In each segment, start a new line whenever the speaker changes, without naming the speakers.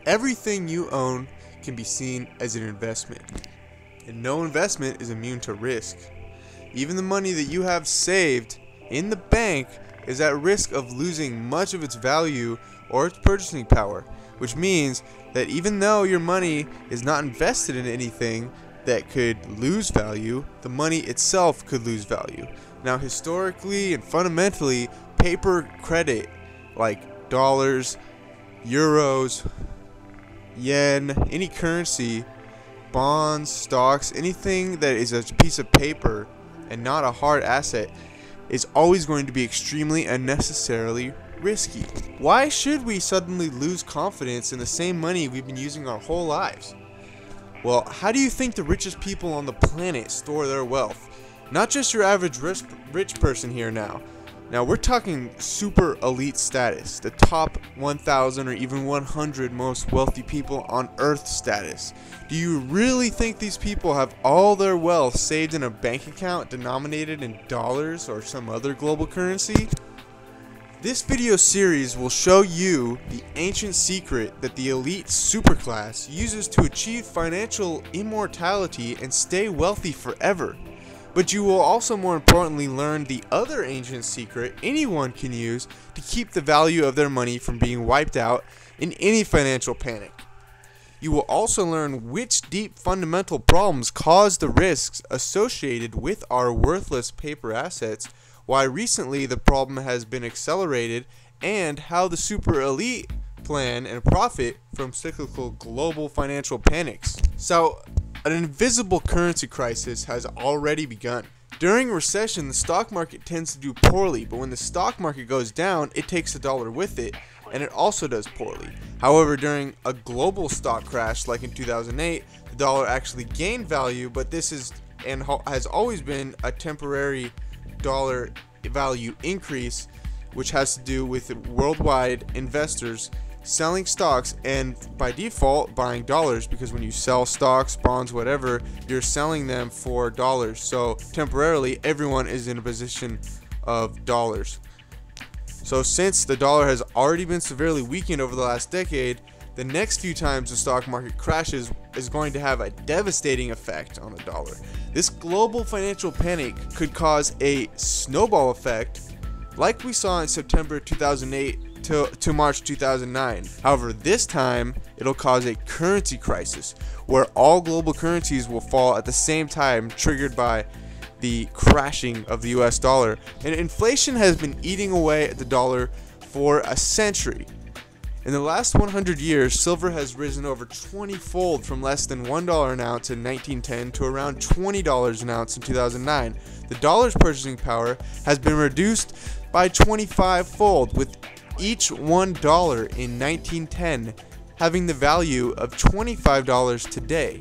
Everything you own can be seen as an investment, and no investment is immune to risk. Even the money that you have saved in the bank is at risk of losing much of its value or its purchasing power, which means that even though your money is not invested in anything that could lose value, the money itself could lose value. Now, historically and fundamentally, paper credit like dollars, euros, yen, any currency, bonds, stocks, anything that is a piece of paper and not a hard asset is always going to be extremely unnecessarily risky. Why should we suddenly lose confidence in the same money we've been using our whole lives? Well, how do you think the richest people on the planet store their wealth? Not just your average rich person here now. Now we're talking super elite status, the top 1,000 or even 100 most wealthy people on Earth status. Do you really think these people have all their wealth saved in a bank account denominated in dollars or some other global currency? This video series will show you the ancient secret that the elite superclass uses to achieve financial immortality and stay wealthy forever. But you will also, more importantly, learn the other ancient secret anyone can use to keep the value of their money from being wiped out in any financial panic. You will also learn which deep fundamental problems cause the risks associated with our worthless paper assets, why recently the problem has been accelerated, and how the super elite plan and profit from cyclical global financial panics. So, an invisible currency crisis has already begun. During a recession, the stock market tends to do poorly, but when the stock market goes down, it takes the dollar with it, and it also does poorly. However, during a global stock crash like in 2008, the dollar actually gained value, but this is and has always been a temporary dollar value increase, which has to do with worldwide investors selling stocks and by default buying dollars, because when you sell stocks, bonds, whatever, you're selling them for dollars. So temporarily everyone is in a position of dollars. So since the dollar has already been severely weakened over the last decade, the next few times the stock market crashes is going to have a devastating effect on the dollar. This global financial panic could cause a snowball effect like we saw in September 2008 to March 2009. However, this time it'll cause a currency crisis where all global currencies will fall at the same time, triggered by the crashing of the US dollar. And inflation has been eating away at the dollar for a century. In the last 100 years, silver has risen over 20-fold from less than $1 an ounce in 1910 to around $20 an ounce in 2009. The dollar's purchasing power has been reduced by 25-fold, with each $1 in 1910 having the value of $25 today.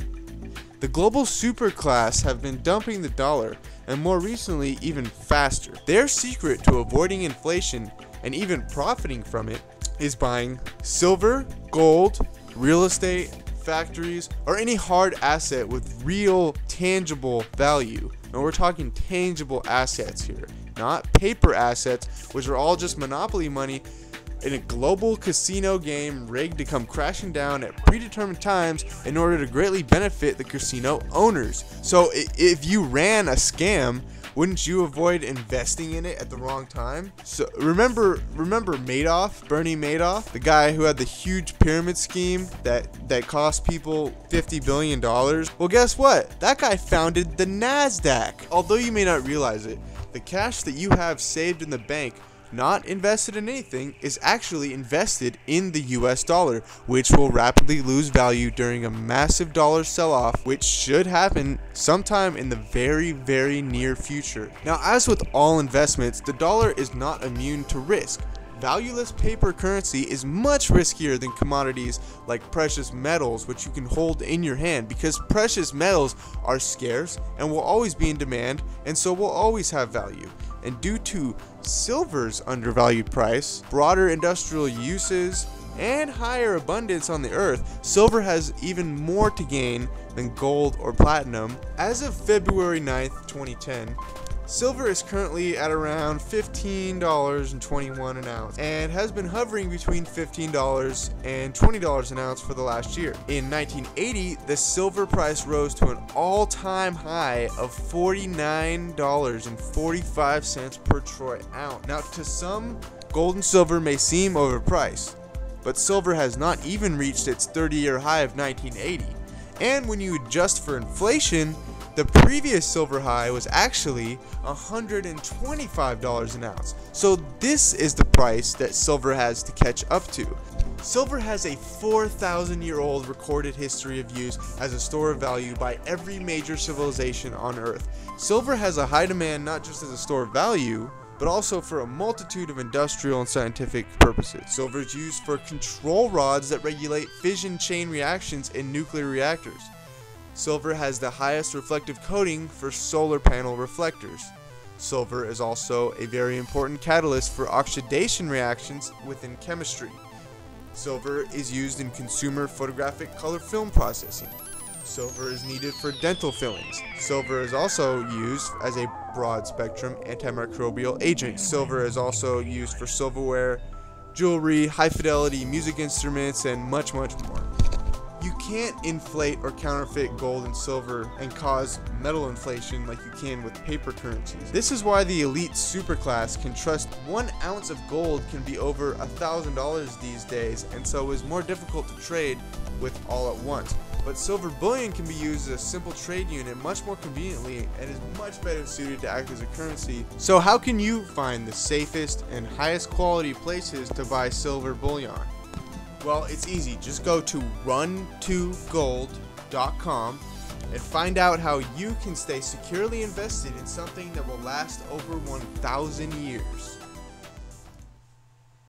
The global superclass have been dumping the dollar, and more recently even faster. Their secret to avoiding inflation and even profiting from it is buying silver, gold, real estate, factories, or any hard asset with real tangible value. And we're talking tangible assets here, not paper assets, which are all just monopoly money in a global casino game rigged to come crashing down at predetermined times in order to greatly benefit the casino owners. So if you ran a scam, wouldn't you avoid investing in it at the wrong time? So remember Madoff, Bernie Madoff, the guy who had the huge pyramid scheme that cost people $50 billion? Well, guess what? That guy founded the NASDAQ. Although you may not realize it, the cash that you have saved in the bank, not invested in anything, is actually invested in the US dollar, which will rapidly lose value during a massive dollar sell-off, which should happen sometime in the very, very near future. Now, as with all investments, the dollar is not immune to risk. Valueless paper currency is much riskier than commodities like precious metals, which you can hold in your hand, because precious metals are scarce and will always be in demand, and so will always have value. And due to silver's undervalued price, broader industrial uses, and higher abundance on the earth, silver has even more to gain than gold or platinum. As of February 9th, 2010, Silver is currently at around $15.21 an ounce and has been hovering between $15 and $20 an ounce for the last year. In 1980, the silver price rose to an all-time high of $49.45 per troy ounce. Now, to some, gold and silver may seem overpriced, but silver has not even reached its 30-year high of 1980. And when you adjust for inflation, the previous silver high was actually $125 an ounce. So this is the price that silver has to catch up to. Silver has a 4,000-year-old recorded history of use as a store of value by every major civilization on Earth. Silver has a high demand not just as a store of value, but also for a multitude of industrial and scientific purposes. Silver is used for control rods that regulate fission chain reactions in nuclear reactors. Silver has the highest reflective coating for solar panel reflectors. Silver is also a very important catalyst for oxidation reactions within chemistry. Silver is used in consumer photographic color film processing. Silver is needed for dental fillings. Silver is also used as a broad-spectrum antimicrobial agent. Silver is also used for silverware, jewelry, high-fidelity music instruments, and much, much more. You can't inflate or counterfeit gold and silver and cause metal inflation like you can with paper currencies. This is why the elite superclass can trust 1 ounce of gold can be over $1,000 these days, and so is more difficult to trade with all at once. But silver bullion can be used as a simple trade unit much more conveniently and is much better suited to act as a currency. So how can you find the safest and highest quality places to buy silver bullion? Well, it's easy. Just go to run2gold.com and find out how you can stay securely invested in something that will last over 1,000 years.